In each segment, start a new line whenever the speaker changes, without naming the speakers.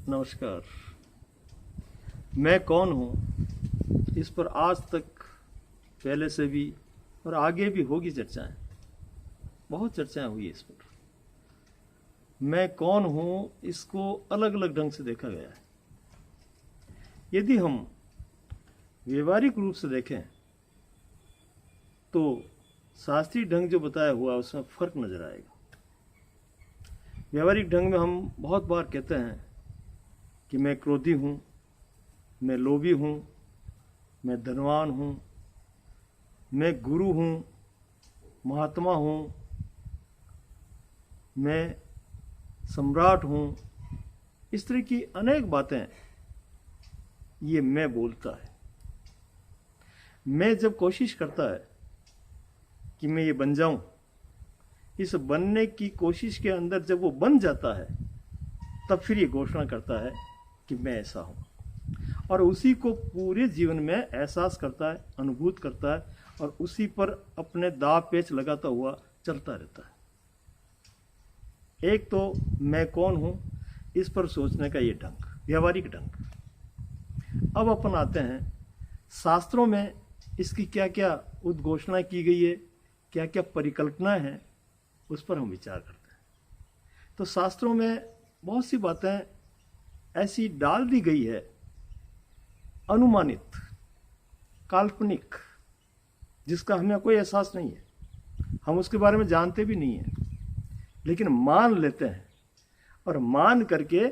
नमस्कार। मैं कौन हूँ, इस पर आज तक पहले से भी और आगे भी होगी चर्चाएं, बहुत चर्चाएं हुई इस पर। मैं कौन हूँ इसको अलग अलग ढंग से देखा गया है। यदि हम व्यवहारिक रूप से देखें तो शास्त्रीय ढंग जो बताया हुआ उसमें फर्क नजर आएगा। व्यवहारिक ढंग में हम बहुत बार कहते हैं कि मैं क्रोधी हूँ, मैं लोभी हूँ, मैं धनवान हूँ, मैं गुरु हूँ, महात्मा हूँ, मैं सम्राट हूँ। इस तरह की अनेक बातें ये मैं बोलता है। मैं जब कोशिश करता है कि मैं ये बन जाऊं, इस बनने की कोशिश के अंदर जब वो बन जाता है तब फिर ये घोषणा करता है कि मैं ऐसा हूं, और उसी को पूरे जीवन में एहसास करता है, अनुभूत करता है, और उसी पर अपने दाव पेच लगाता हुआ चलता रहता है। एक तो मैं कौन हूं इस पर सोचने का ये ढंग, व्यवहारिक ढंग। अब अपन आते हैं शास्त्रों में इसकी क्या क्या उद्घोषणा की गई है, क्या क्या परिकल्पनाएं हैं, उस पर हम विचार करते हैं। तो शास्त्रों में बहुत सी बातें ऐसी डाल दी गई है, अनुमानित, काल्पनिक, जिसका हमें कोई एहसास नहीं है, हम उसके बारे में जानते भी नहीं हैं, लेकिन मान लेते हैं और मान करके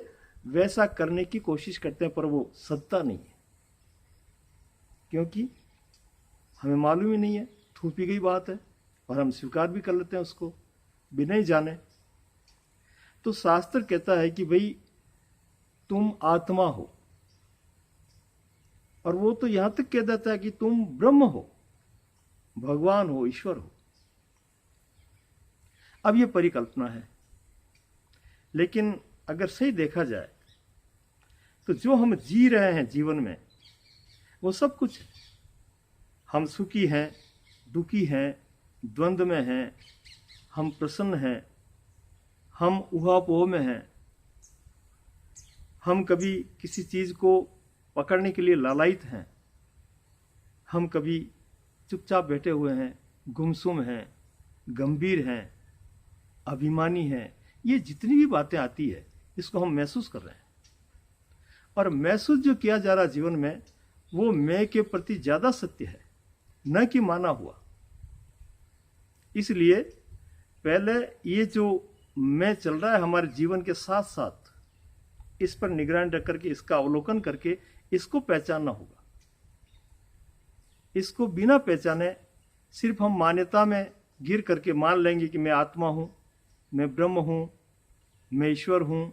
वैसा करने की कोशिश करते हैं, पर वो सत्ता नहीं है, क्योंकि हमें मालूम ही नहीं है, थोपी गई बात है और हम स्वीकार भी कर लेते हैं उसको बिना ही जाने। तो शास्त्र कहता है कि भाई तुम आत्मा हो, और वो तो यहां तक कह देता है कि तुम ब्रह्म हो, भगवान हो, ईश्वर हो। अब ये परिकल्पना है, लेकिन अगर सही देखा जाए तो जो हम जी रहे हैं जीवन में वो सब कुछ है। हम सुखी हैं, दुखी हैं, द्वंद्व में हैं, हम प्रसन्न हैं, हम उहापोह में हैं, हम कभी किसी चीज को पकड़ने के लिए लालायित हैं, हम कभी चुपचाप बैठे हुए हैं, गुमसुम हैं, गंभीर हैं, अभिमानी हैं। ये जितनी भी बातें आती है इसको हम महसूस कर रहे हैं, और महसूस जो किया जा रहा जीवन में वो मैं के प्रति ज्यादा सत्य है, न कि माना हुआ। इसलिए पहले ये जो मैं चल रहा है हमारे जीवन के साथ साथ, इस पर निगरानी रख करके, इसका अवलोकन करके इसको पहचानना होगा। इसको बिना पहचाने सिर्फ हम मान्यता में गिर करके मान लेंगे कि मैं आत्मा हूं, मैं ब्रह्म हूं, मैं ईश्वर हूं,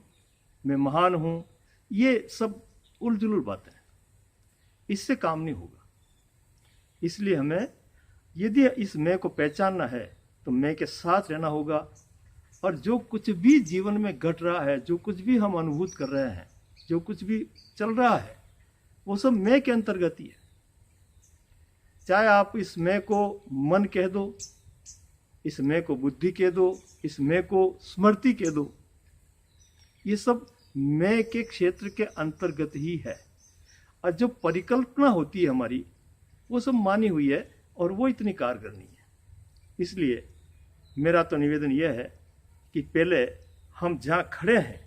मैं महान हूं, ये सब उलझुल बातें हैं, इससे काम नहीं होगा। इसलिए हमें यदि इस मैं को पहचानना है तो मैं के साथ रहना होगा, और जो कुछ भी जीवन में घट रहा है, जो कुछ भी हम अनुभूत कर रहे हैं, जो कुछ भी चल रहा है, वो सब मैं के अंतर्गत ही है। चाहे आप इस मैं को मन कह दो, इस मैं को बुद्धि कह दो, इस मैं को स्मृति कह दो, ये सब मैं के क्षेत्र के अंतर्गत ही है। और जो परिकल्पना होती है हमारी, वो सब मानी हुई है और वो इतनी कारगर नहीं है। इसलिए मेरा तो निवेदन यह है कि पहले हम जहाँ खड़े हैं,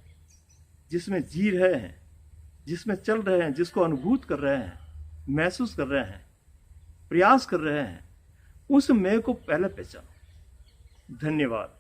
जिसमें जी रहे हैं, जिसमें चल रहे हैं, जिसको अनुभूत कर रहे हैं, महसूस कर रहे हैं, प्रयास कर रहे हैं, उस मैं को पहले पहचानो। धन्यवाद।